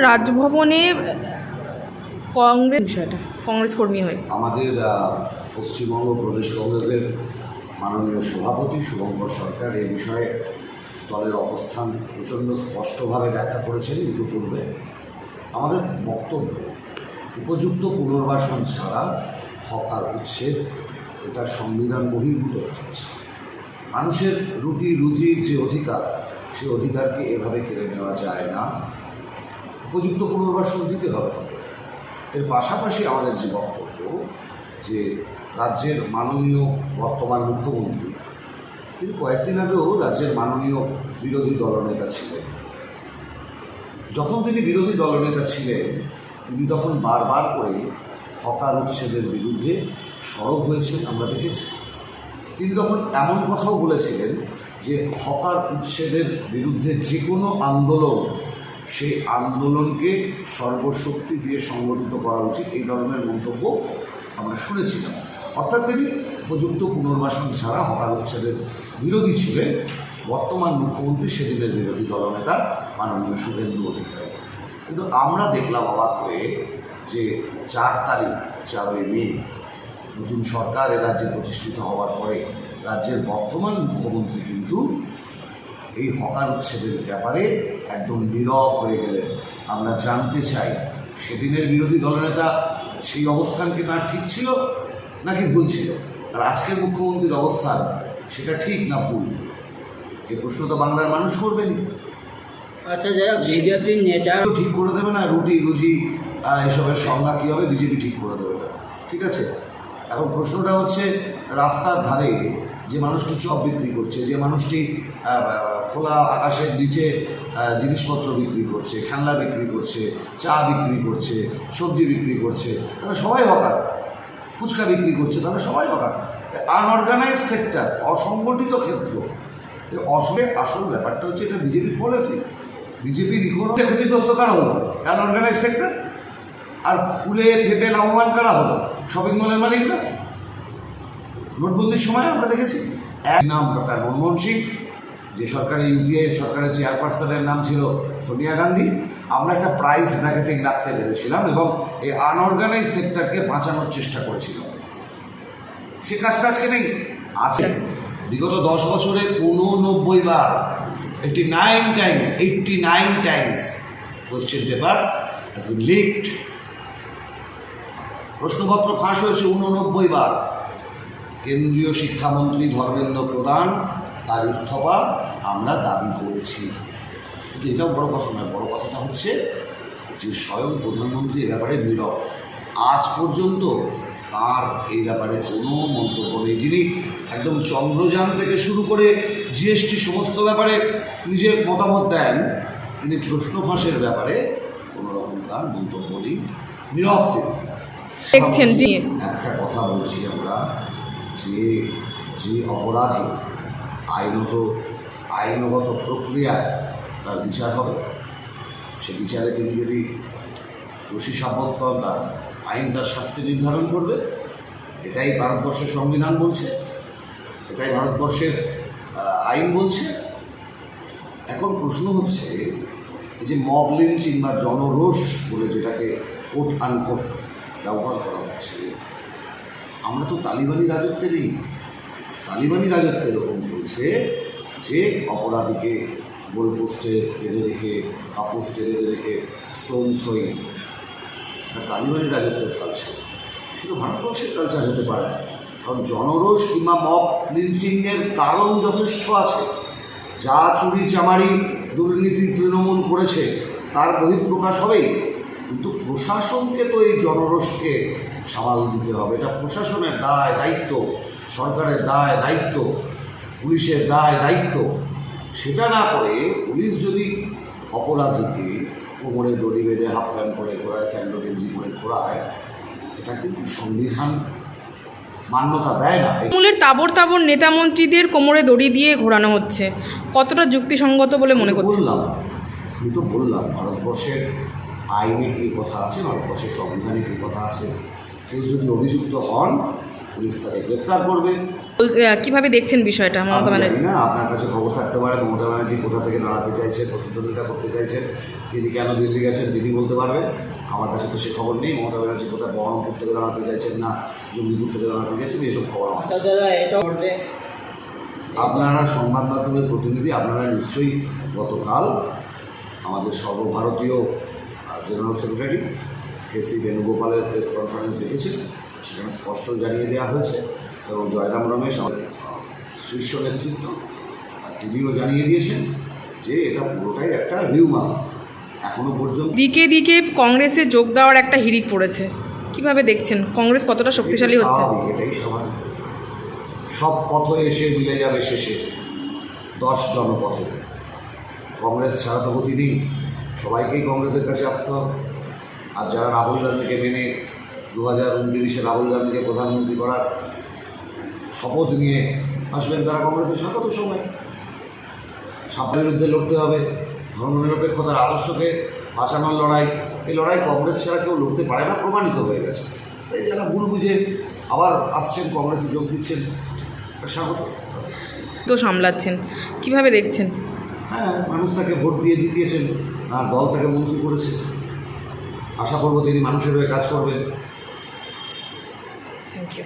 রাজভবনে কংগ্রেস বিষয়টা কংগ্রেস কর্মী হয়ে আমাদের পশ্চিমবঙ্গ প্রদেশ কংগ্রেসের মাননীয় সভাপতি শুভঙ্কর সরকার এই বিষয়ে দলের অবস্থান প্রচণ্ড স্পষ্টভাবে ব্যাখ্যা করেছেন ইতিপূর্বে। আমাদের বক্তব্য, উপযুক্ত পুনর্বাসন ছাড়া হকার উচ্ছেদ এটা সংবিধান বহির্ভূত কাজ। মানুষের রুটি রুজির যে অধিকার, সেই অধিকারকে এভাবে কেড়ে নেওয়া যায় না। উপযুক্ত পুনর্বাসন দিতে হবে তাদের। এর পাশাপাশি আমাদের যে বক্তব্য, যে রাজ্যের মাননীয় বর্তমান মুখ্যমন্ত্রী তিনি কয়েকদিন আগেও রাজ্যের মাননীয় বিরোধী দলনেতা ছিলেন। যখন তিনি বিরোধী দলনেতা ছিলেন তিনি তখন বারবার করে হকার উচ্ছেদের বিরুদ্ধে সরব হয়েছেন, আমরা দেখেছি। তিনি তখন এমন কথাও বলেছিলেন যে হকার উচ্ছেদের বিরুদ্ধে যে কোনো আন্দোলন, সেই আন্দোলনকে সর্বশক্তি দিয়ে সংগঠিত করা উচিত, এই ধরনের মন্তব্য আমরা শুনেছিলাম। অর্থাৎ তিনি উপযুক্ত পুনর্বাসন ছাড়া হকার উচ্ছেদের বিরোধী ছিলেন বর্তমান মুখ্যমন্ত্রী, সেদিনের বিরোধী দলনেতা মাননীয় শুভেন্দু অধিকারী। কিন্তু আমরা দেখলাম অবাক হয়ে যে 4ই মে নতুন সরকার এ রাজ্যে প্রতিষ্ঠিত হওয়ার পরে রাজ্যের বর্তমান মুখ্যমন্ত্রী কিন্তু এই হকার উচ্ছেদের ব্যাপারে একদম নীরব হয়ে গেলেন। আমরা জানতে চাই, সেদিনের বিরোধী দলনেতা সেই অবস্থানকে তার ঠিক ছিল নাকি ভুল ছিল, আর আজকের মুখ্যমন্ত্রীর অবস্থান সেটা ঠিক না ভুল, এই প্রশ্ন তো বাংলার মানুষ করবেনি। আচ্ছা, যারা বিজেপির নেতা ঠিক করে দেবে না, রুটি রুজি এসবের সংজ্ঞা কী হবে বিজেপি ঠিক করে দেবে না, ঠিক আছে। এখন প্রশ্নটা হচ্ছে, রাস্তার ধারে যে মানুষটি চপ বিক্রি করছে, যে মানুষটি খোলা আকাশের নিচে জিনিসপত্র বিক্রি করছে, খেলনা বিক্রি করছে, চা বিক্রি করছে, সবজি বিক্রি করছে, তারা সবাই হকার। ফুচকা বিক্রি করছে, তারা সবাই হকার। আনঅর্গানাইজ সেক্টর, অসংগঠিত ক্ষেত্র। আসল ব্যাপারটা হচ্ছে এটা বিজেপির পলিসি। বিজেপির ইকোনমি ক্ষতিগ্রস্ত কারা হলো? Unorganise sector. আর ফুলে ফেপে লাভবান কারা হলো? শপিং মলের মালিকরা। নোটবন্দির সময় আমরা দেখেছি এক নাম ডক্টর মনমোহন সিং, যে সরকারের ইউপিএ সরকারের চেয়ারপারসনের নাম ছিল সোনিয়া গান্ধী। আমরা একটা প্রাইস ব্র্যাকেটিং রাখতে পেরেছিলাম এবং এই আনঅর্গানাইজ সেক্টরকে বাঁচানোর চেষ্টা করেছিলাম। সে কাজটা আজকে নেই। আছে বিগত 10 বছরে 89 বার, 89 Times question paper has been leaked. প্রশ্নপত্র ফাঁস হয়েছে 89 বার। কেন্দ্রীয় শিক্ষামন্ত্রী ধর্মেন্দ্র প্রধান তার ইস্তফা আমরা দাবি করেছি। কিন্তু এটাও বড় কথা নয়। বড় কথাটা হচ্ছে যে স্বয়ং প্রধানমন্ত্রী এ ব্যাপারে নীরব। আজ পর্যন্ত তার এই ব্যাপারে কোনো মন্তব্য নেই। যিনি একদম চন্দ্রযান থেকে শুরু করে জিএসটি সমস্ত ব্যাপারে নিজের মতামত দেন, তিনি প্রশ্ন ফাঁসের ব্যাপারে কোনো রকম তার মন্তব্য নেই, নীরব তিনি। দেখছেন একটা কথা বলছি আমরা, যে অপরাধী আইনগত প্রক্রিয়ায় তার বিচার হবে, সে বিচারে তিনি যদি দোষী সাব্যস্ত হন, তার আইন তার শাস্তি নির্ধারণ করবে। এটাই ভারতবর্ষের সংবিধান বলছে, এটাই ভারতবর্ষের আইন বলছে। এখন প্রশ্ন হচ্ছে, এই যে মব লিঞ্চিং বা জনরোষ বলে যেটাকে কোট আনকোট ব্যবহার করা হচ্ছে, আমরা তো তালিবানি রাজত্বে নেই। তালিবানি রাজত্বে এরকম হয়েছে যে অপরাধীকে গোলপোস্টে বেঁধে রেখে বা পোস্টে বেঁধে রেখে স্টোন থ্রোয়িং, তালিবানি রাজত্বের কালচার। শুধু ভারতবর্ষের কালচার হতে পারে না, কারণ জনরোষ কিংবা মব লিঞ্চিংয়ের কারণ যথেষ্ট আছে। যা চুরি চামারি দুর্নীতি তৃণমূল করেছে তার বহিঃপ্রকাশ হবেই, কিন্তু প্রশাসনকে তো এই জনরোষকে সামাল দিতে হবে। এটা প্রশাসনের দায় দায়িত্ব, সরকারের দায় দায়িত্ব, পুলিশের দায় দায়িত্ব। সেটা না করে পুলিশ যদি অপরাধীকে কোমরে দড়ি বেঁধে হাফ প্যান্ট করে ঘোরায়, স্যান্ডো গেঞ্জি করে ঘোরায়, এটা কিন্তু সংবিধান মান্যতা দেয় না। তৃণমূলের তাবড় নেতা মন্ত্রীদের কোমরে দড়ি দিয়ে ঘোরানো হচ্ছে, কতটা যুক্তিসঙ্গত বলে মনে করছেন? আমি তো বললাম ভারতবর্ষের আইনে কী কথা আছে, ভারতবর্ষের সংবিধানে কী কথা আছে। কেউ যদি অভিযুক্ত হন পুলিশ তাকে গ্রেপ্তার করবে। কিভাবে দেখছেন বিষয়টা মমতা আমি ব্যানার্জি? জানি না, আপনার কাছে খবর থাকতে পারে মমতা ব্যানার্জি কোথা থেকে দাঁড়াতে চাইছেন, প্রতিদ্বন্দ্বিতা করতে চাইছেন, তিনি কেন দিল্লি গেছেন তিনি বলতে পারবেন। আমার কাছে তো সে খবর নেই মমতা ব্যানার্জি কোথায় বহরমপুর থেকে দাঁড়াতে চাইছেন না জঙ্গিপুর থেকে দাঁড়াতে চাইছেন, এসব খবর আমার আচ্ছা দাদা, এটা বলতে আপনারা সংবাদ মাধ্যমের প্রতিনিধি, আপনারা নিশ্চয়ই গতকাল আমাদের সর্বভারতীয় জেনারেল সেক্রেটারি কেসি বেণুগোপালের প্রেস কনফারেন্স দেখেছেন, সেখানে স্পষ্ট জানিয়ে দেওয়া হয়েছে এবং জয়রাম রমেশ আমাদের শীর্ষ নেতৃত্ব তিনিও জানিয়ে দিয়েছেন যে এটা পুরোটাই একটা রিউমার। এখনও পর্যন্ত দিকে দিকে কংগ্রেসে যোগ দেওয়ার একটা হিড়িক পড়েছে, কিভাবে দেখছেন কংগ্রেস কতটা শক্তিশালী হচ্ছে? স্বাভাবিক, এটাই স্বাভাবিক। সব পথে এসে মিলে যাবে শেষে 10 জনপথে। কংগ্রেস ছাড়া তো গতি নেই, সবাইকেই কংগ্রেসের কাছে আসতে হবে। আর যারা রাহুল গান্ধীকে মেনে 2029-এ রাহুল গান্ধীকে প্রধানমন্ত্রী করার শপথ নিয়ে আসবেন, তারা কংগ্রেসের সাথে তো সময় সাপের বিরুদ্ধে লড়তে হবে। ধর্মনিরপেক্ষতার আদর্শকে বাঁচানোর লড়াই, এই লড়াই কংগ্রেস ছাড়া কেউ লড়তে পারে না, প্রমাণিত হয়ে গেছে। তাই যারা ভুল বুঝে আবার আসছেন কংগ্রেসে যোগ দিচ্ছেন, স্বাগত। তো সামলাচ্ছেন, কিভাবে দেখছেন? হ্যাঁ, মানুষ তাকে ভোট দিয়ে জিতিয়েছেন, তার দল তাকে মন্ত্রী করেছে। আশা করব তিনি মানুষের হয়ে কাজ করবেন। Thank you.